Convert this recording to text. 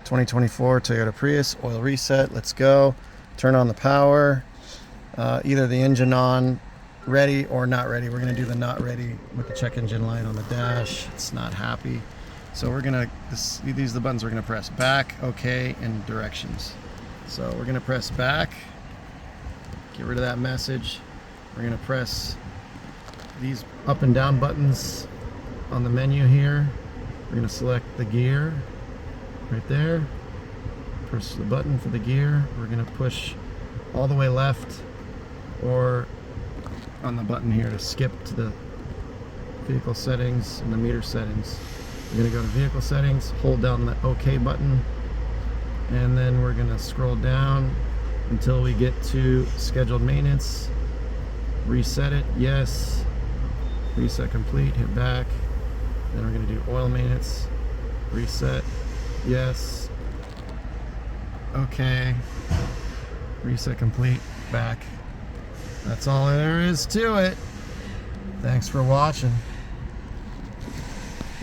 2024 Toyota Prius Oil reset. Let's go. Turn on the power. Either the engine on, ready or not ready. We're going to do the not ready with the check engine light on the dash. It's not happy. So we're going to, these are the buttons we're going to press: back, OK, and directions. So we're going to press back. Get rid of that message. We're going to press these up and down buttons on the menu here. We're going to select the gear right there. Press the button for the gear. We're going to push all the way left, or on the button here to skip to the vehicle settings and the meter settings. We're going to go to vehicle settings, hold down the OK button, and then we're going to scroll down until we get to scheduled maintenance. Reset it, yes. Reset complete, hit back. Then we're going to do oil maintenance. Reset, yes. Okay. Reset complete, back. That's all there is to it. Thanks for watching.